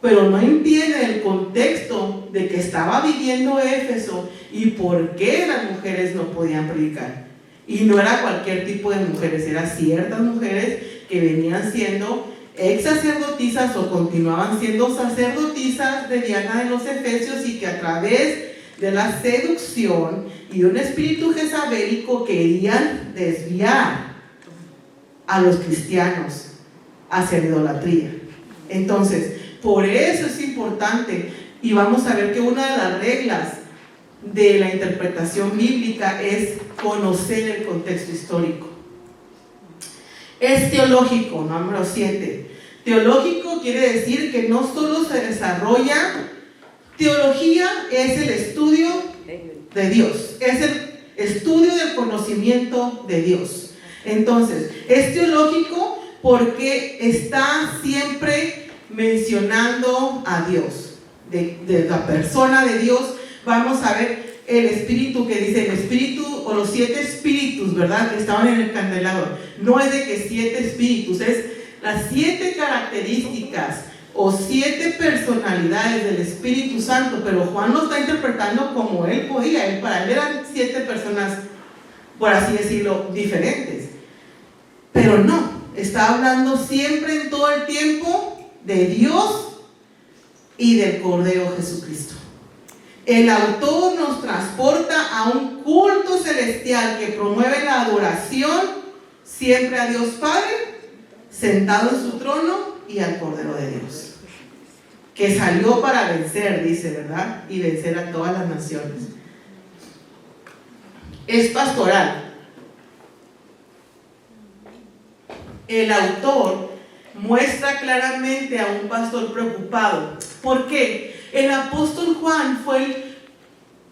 Pero no entiende el contexto de que estaba viviendo Éfeso y por qué las mujeres no podían predicar. Y no era cualquier tipo de mujeres, eran ciertas mujeres que venían siendo ex sacerdotisas o continuaban siendo sacerdotisas de Diana de los Efesios, y que a través de la seducción y de un espíritu jezabélico querían desviar a los cristianos hacia la idolatría. Entonces, por eso es importante, y vamos a ver que una de las reglas de la interpretación bíblica es conocer el contexto histórico. Es teológico, número 7. Teológico quiere decir que no solo se desarrolla, teología es el estudio de Dios, es el estudio del conocimiento de Dios. Entonces, es teológico porque está siempre mencionando a Dios, de la persona de Dios. Vamos a ver el espíritu que dice, el espíritu o los 7 espíritus, ¿verdad?, que estaban en el candelabro. No es de que 7 espíritus, es las 7 características o 7 personalidades del Espíritu Santo, pero Juan lo está interpretando como él podía. Para él eran 7 personas, por así decirlo, diferentes. Pero no, está hablando siempre en todo el tiempo de Dios y del Cordero Jesucristo. El autor nos transporta a un culto celestial que promueve la adoración siempre a Dios Padre, sentado en su trono, y al Cordero de Dios, que salió para vencer, dice, ¿verdad? Y vencer a todas las naciones. Es pastoral. El autor muestra claramente a un pastor preocupado. ¿Por qué? El apóstol Juan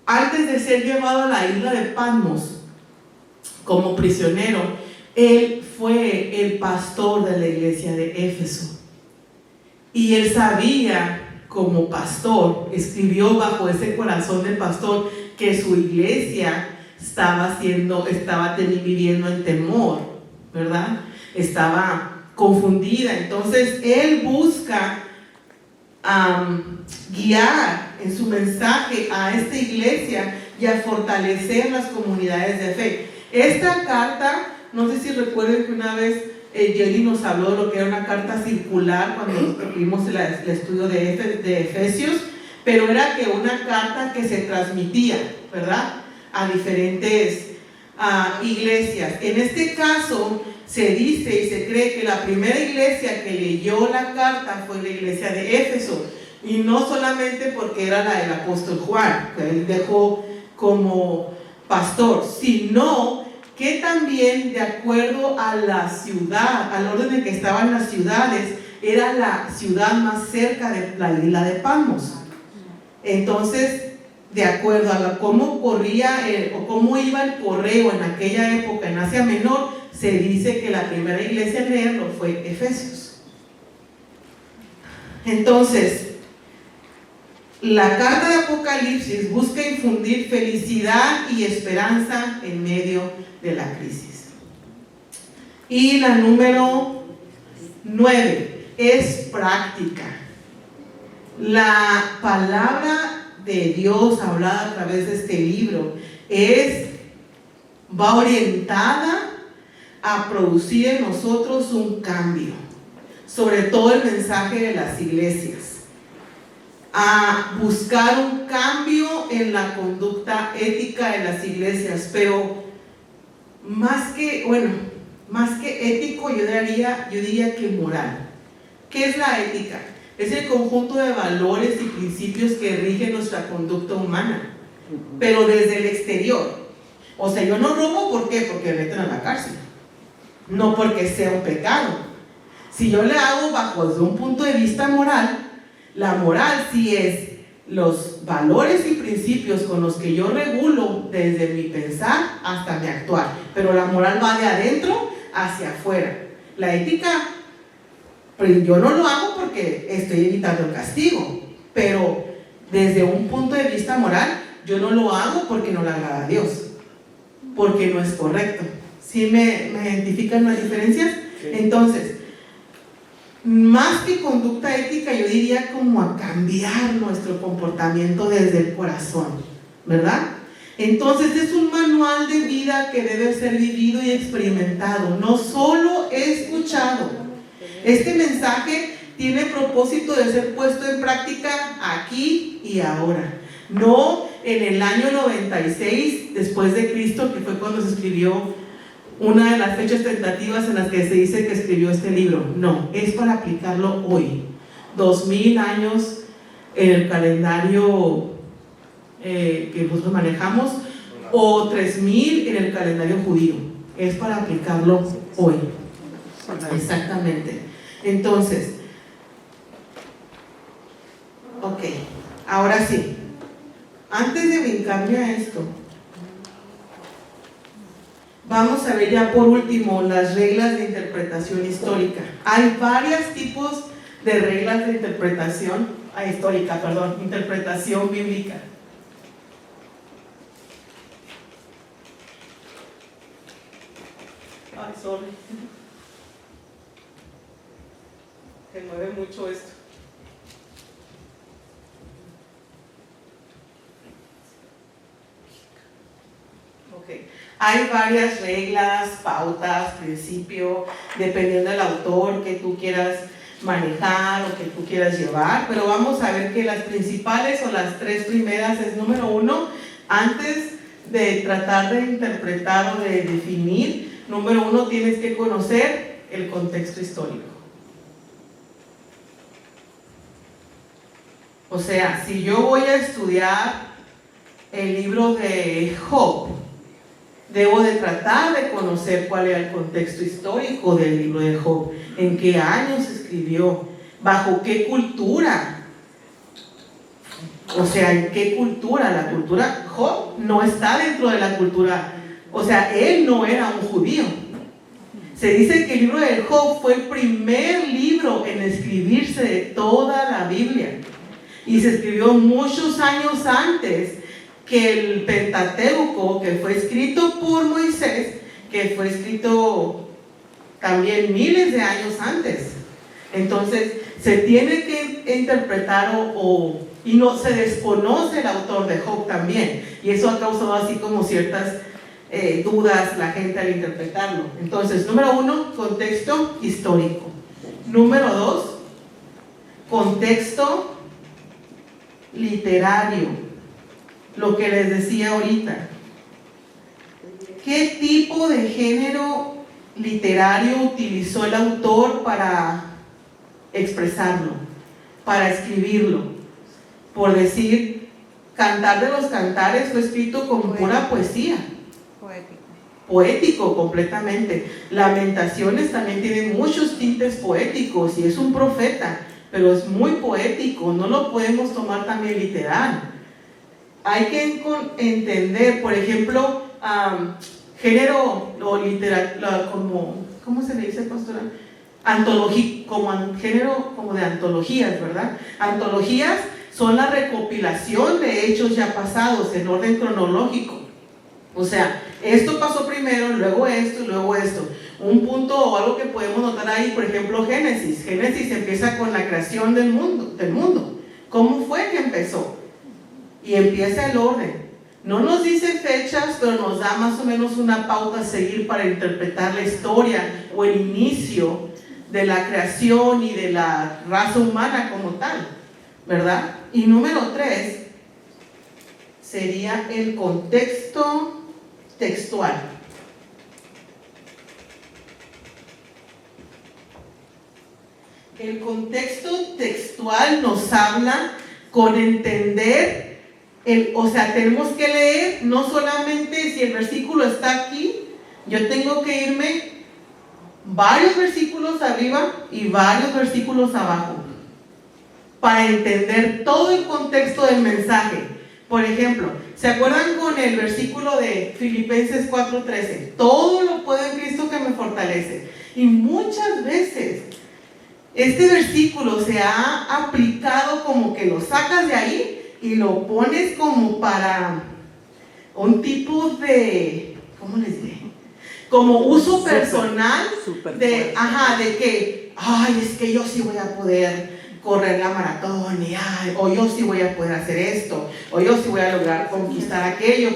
antes de ser llevado a la isla de Patmos como prisionero, él fue el pastor de la iglesia de Éfeso. Y él sabía, como pastor, escribió bajo ese corazón de pastor, que su iglesia estaba viviendo en temor, ¿verdad? Estaba confundida. Entonces él busca guiar en su mensaje a esta iglesia y a fortalecer las comunidades de fe. Esta carta, no sé si recuerden que una vez Jerry nos habló de lo que era una carta circular cuando vimos el estudio de Efesios, pero era que una carta que se transmitía, ¿verdad?, a diferentes iglesias. En este caso se dice y se cree que la primera iglesia que leyó la carta fue la iglesia de Éfeso, y no solamente porque era la del apóstol Juan, que él dejó como pastor, sino que también, de acuerdo a la ciudad, al orden en que estaban las ciudades, era la ciudad más cerca de la isla de Patmos. Entonces, de acuerdo a cómo corría o cómo iba el correo en aquella época en Asia Menor, se dice que la primera iglesia en leerlo fue Efesios. Entonces, la carta de Apocalipsis busca infundir felicidad y esperanza en medio de la crisis. Y la número 9 es práctica. La palabra de Dios hablada a través de este libro va orientada a producir en nosotros un cambio, sobre todo el mensaje de las iglesias, a buscar un cambio en la conducta ética de las iglesias, pero más que ético, yo diría que moral. ¿Qué es la ética? Es el conjunto de valores y principios que rigen nuestra conducta humana, pero desde el exterior. O sea, yo no robo, ¿por qué? Porque me meten a la cárcel, no porque sea un pecado. Si yo le hago desde un punto de vista moral, la moral sí es los valores y principios con los que yo regulo desde mi pensar hasta mi actuar, pero la moral va de adentro hacia afuera. La ética, pues yo no lo hago porque estoy evitando el castigo, pero desde un punto de vista moral, yo no lo hago porque no le agrada a Dios, porque no es correcto. ¿Sí me identifican las diferencias? Sí. Entonces, más que conducta ética, yo diría como a cambiar nuestro comportamiento desde el corazón, ¿verdad? Entonces es un manual de vida que debe ser vivido y experimentado, no solo escuchado. Este mensaje tiene propósito de ser puesto en práctica aquí y ahora, no en el año 96 después de Cristo, que fue cuando se escribió una de las fechas tentativas en las que se dice que escribió este libro. No, es para aplicarlo hoy, 2000 años en el calendario que nosotros manejamos, o 3000 en el calendario judío. Es para aplicarlo hoy. Exactamente. Entonces, ok, ahora sí, antes de brincarme a esto, vamos a ver ya por último las reglas de interpretación histórica. Hay varios tipos de reglas de interpretación interpretación bíblica. Ay, sorry. Se mueve mucho esto. Hay varias reglas, pautas, principios, dependiendo del autor que tú quieras manejar o que tú quieras llevar, pero vamos a ver que las principales o las tres primeras es: número uno, antes de tratar de interpretar o de definir, número uno, tienes que conocer el contexto histórico. O sea, si yo voy a estudiar el libro de Job, debo de tratar de conocer cuál era el contexto histórico del libro de Job, en qué años se escribió, bajo qué cultura. O sea, ¿en qué cultura? La cultura, Job no está dentro de la cultura, o sea, él no era un judío. Se dice que el libro de Job fue el primer libro en escribirse de toda la Biblia. Y se escribió muchos años antes que el Pentateuco, que fue escrito por Moisés, que fue escrito también miles de años antes. Entonces, se tiene que interpretar y no se desconoce el autor de Job también. Y eso ha causado así como ciertas dudas la gente al interpretarlo. Entonces, número uno, contexto histórico. Número dos, contexto literario. Lo que les decía ahorita. ¿Qué tipo de género literario utilizó el autor para expresarlo, para escribirlo? Por decir, Cantar de los Cantares fue escrito con pura poesía. Poético completamente. Lamentaciones también tiene muchos tintes poéticos y es un profeta, pero es muy poético, no lo podemos tomar también literal. Hay que entender, por ejemplo, género o literatura, ¿cómo se le dice, pastora? Antología, género como de antologías, ¿verdad? Antologías son la recopilación de hechos ya pasados en orden cronológico. O sea, esto pasó primero, luego esto y luego esto. Un punto o algo que podemos notar ahí, por ejemplo, Génesis. Génesis empieza con la creación del mundo. ¿Cómo fue que empezó? Y empieza el orden. No nos dice fechas, pero nos da más o menos una pauta a seguir para interpretar la historia o el inicio de la creación y de la raza humana como tal, ¿verdad? Y número tres sería el contexto textual. El contexto textual nos habla con entender, o sea, tenemos que leer, no solamente si el versículo está aquí, yo tengo que irme varios versículos arriba y varios versículos abajo para entender todo el contexto del mensaje. Por ejemplo, ¿se acuerdan con el versículo de Filipenses 4:13? Todo lo puedo en Cristo que me fortalece. Y muchas veces este versículo se ha aplicado como que lo sacas de ahí y lo pones como para un tipo de, ¿cómo les diré? Como uso personal de que, es que yo sí voy a poder correr la maratón, o yo sí voy a poder hacer esto, o yo sí voy a lograr conquistar aquello,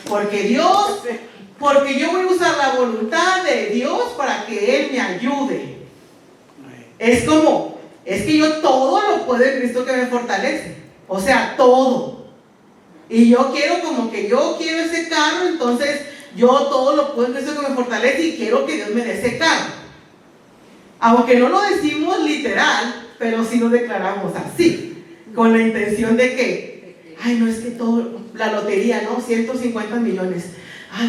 porque yo voy a usar la voluntad de Dios para que Él me ayude. Es que yo todo lo puedo en Cristo que me fortalece. O sea, todo. Y yo quiero ese carro, entonces yo todo lo puedo en Cristo que me fortalece y quiero que Dios me dé ese carro. Aunque no lo decimos literal, pero sí lo declaramos así, con la intención de que, no es que todo, la lotería, ¿no? 150 millones.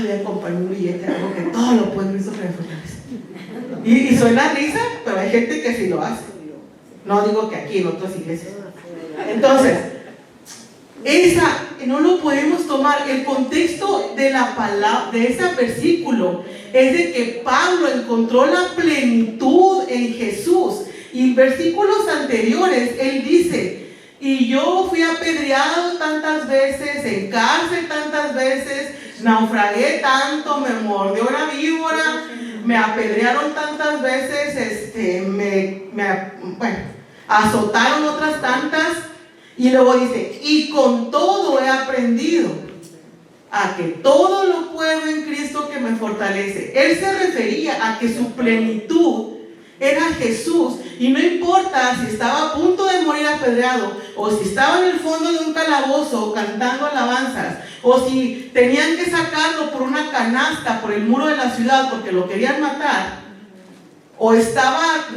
Voy a comprar un billete, algo que todo lo puedo en Cristo que me fortalece. Y suena risa, pero hay gente que sí lo hace. No digo que aquí, en otras iglesias. Entonces, no lo podemos tomar. El contexto de la palabra, de ese versículo, es de que Pablo encontró la plenitud en Jesús. Y en versículos anteriores, él dice: y yo fui apedreado tantas veces, en cárcel tantas veces, naufragué tanto, me mordió una víbora, me apedrearon tantas veces, me azotaron otras tantas. Y luego dice: y con todo he aprendido a que todo lo puedo en Cristo que me fortalece. Él se refería a que su plenitud era Jesús, y no importa si estaba a punto de morir apedreado, o si estaba en el fondo de un calabozo cantando alabanzas, o si tenían que sacarlo por una canasta por el muro de la ciudad porque lo querían matar, o estaba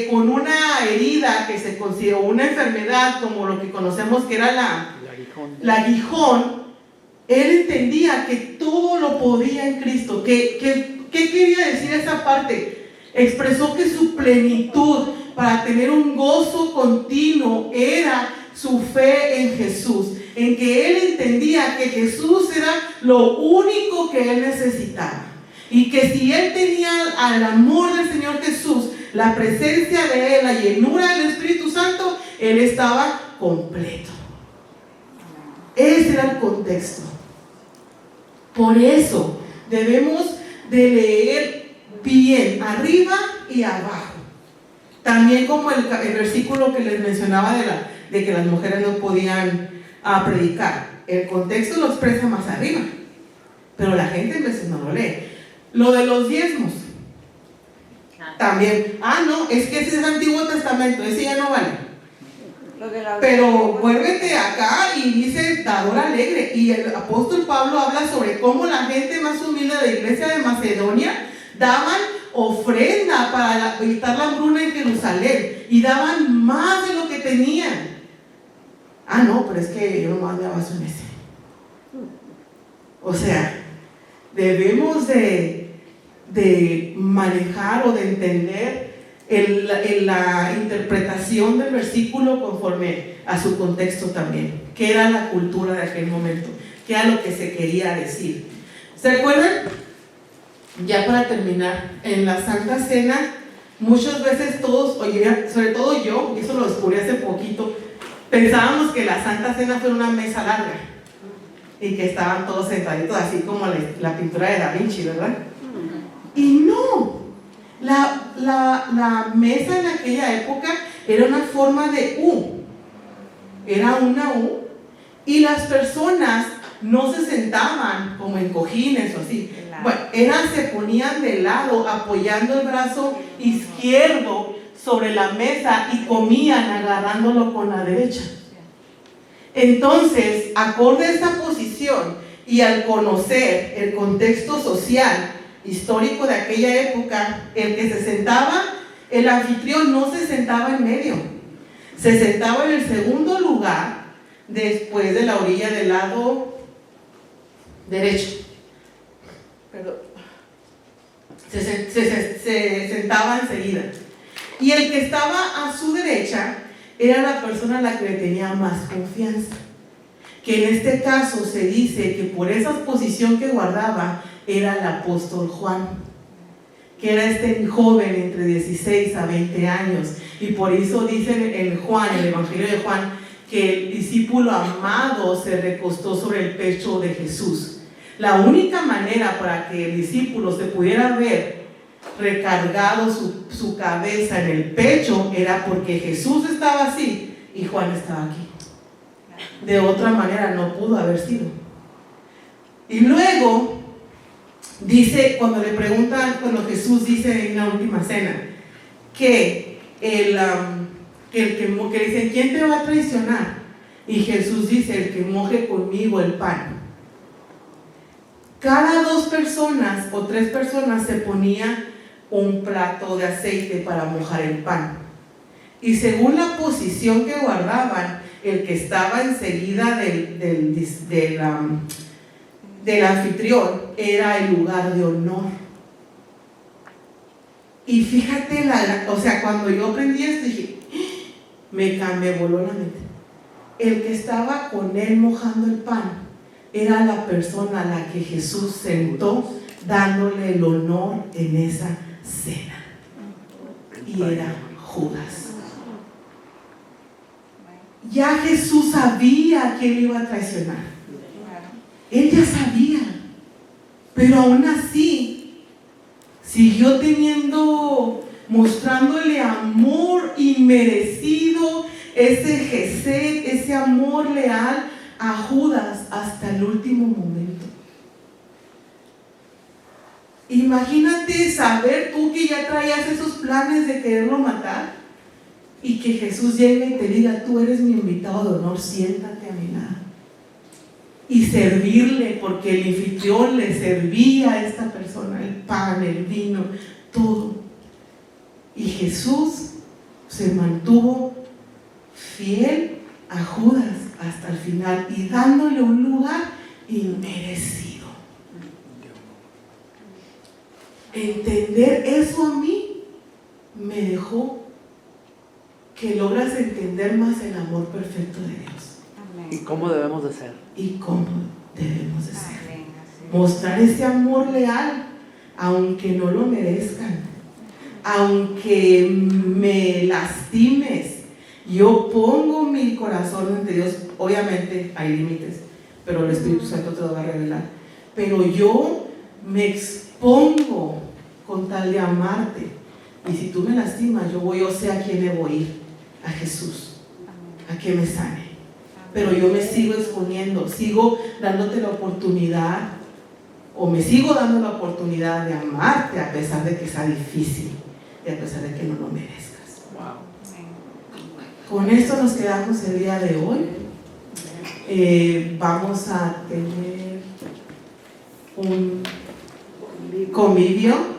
con una herida que se consideró una enfermedad como lo que conocemos que era la aguijón. Él entendía que todo lo podía en Cristo. ¿Qué quería decir esa parte? Expresó que su plenitud para tener un gozo continuo era su fe en Jesús, en que él entendía que Jesús era lo único que él necesitaba, y que si él tenía al amor del Señor Jesús, la presencia de él, la llenura del Espíritu Santo, él estaba completo. Ese era el contexto. Por eso debemos de leer bien arriba y abajo. También como el versículo que les mencionaba de que las mujeres no podían predicar. El contexto lo expresa más arriba, pero la gente en veces no lo lee. Lo de los diezmos también. No, es que ese es Antiguo Testamento, ese ya no vale. Pero vuélvete acá y dice dador alegre, y el apóstol Pablo habla sobre cómo la gente más humilde de la iglesia de Macedonia daban ofrenda para evitar la hambruna en Jerusalén, y daban más de lo que tenían. No, pero es que yo nomás me abaso en ese. O sea, debemos de manejar o de entender la interpretación del versículo conforme a su contexto también. ¿Qué era la cultura de aquel momento? ¿Qué era lo que se quería decir? ¿Se acuerdan? Ya para terminar, en la Santa Cena, muchas veces todos, sobre todo yo, y eso lo descubrí hace poquito, pensábamos que la Santa Cena fue una mesa larga y que estaban todos sentaditos así como la pintura de Da Vinci, ¿verdad? Y no, la mesa en aquella época era una forma de U, era una U, y las personas no se sentaban como en cojines o así. Bueno, se ponían de lado apoyando el brazo izquierdo sobre la mesa y comían agarrándolo con la derecha. Entonces, acorde a esta posición y al conocer el contexto social histórico de aquella época, el que se sentaba, el anfitrión no se sentaba en medio, se sentaba en el segundo lugar después de la orilla del lado derecho. Perdón. Se sentaba enseguida, y el que estaba a su derecha era la persona a la que le tenía más confianza, que en este caso se dice que por esa posición que guardaba era el apóstol Juan, que era este joven entre 16 a 20 años, y por eso dice en Juan, el Evangelio de Juan, que el discípulo amado se recostó sobre el pecho de Jesús. La única manera para que el discípulo se pudiera ver recargado su cabeza en el pecho era porque Jesús estaba así y Juan estaba aquí. De otra manera no pudo haber sido. Y luego dice, cuando le preguntan, cuando Jesús dice en la última cena que que dicen, ¿quién te va a traicionar? Y Jesús dice, el que moje conmigo el pan. Cada 2 personas o 3 personas se ponía un plato de aceite para mojar el pan, y según la posición que guardaban, el que estaba enseguida del anfitrión era el lugar de honor. Y fíjate, cuando yo aprendí esto dije, me voló la mente. El que estaba con él mojando el pan era la persona a la que Jesús sentó dándole el honor en esa cena, y era Judas. Ya Jesús sabía quién le iba a traicionar, él ya sabía, pero aún así siguió mostrándole amor inmerecido, ese gesed, ese amor leal a Judas hasta el último momento. Imagínate saber tú que ya traías esos planes de quererlo matar y que Jesús llegue y te diga, tú eres mi invitado de honor, siéntate a mi lado. Y servirle, porque el anfitrión le servía a esta persona el pan, el vino, todo. Y Jesús se mantuvo fiel a Judas hasta el final y dándole un lugar inmerecido. Entender eso a mí me dejó que logras entender más el amor perfecto de Dios ¿Y cómo debemos de ser? y cómo debemos de ser. Amén, así es. Mostrar ese amor leal, aunque no lo merezcan, aunque me lastimes. Yo pongo mi corazón ante Dios. Obviamente hay límites, pero el Espíritu Santo te lo va a revelar. Pero yo me expongo con tal de amarte. Y si tú me lastimas, yo sé a quién debo ir, a Jesús, a que me sane. Pero yo me sigo exponiendo, sigo dándote la oportunidad, o me sigo dando la oportunidad de amarte a pesar de que sea difícil y a pesar de que no lo merezcas. Wow. Con esto nos quedamos el día de hoy. Vamos a tener un convivio.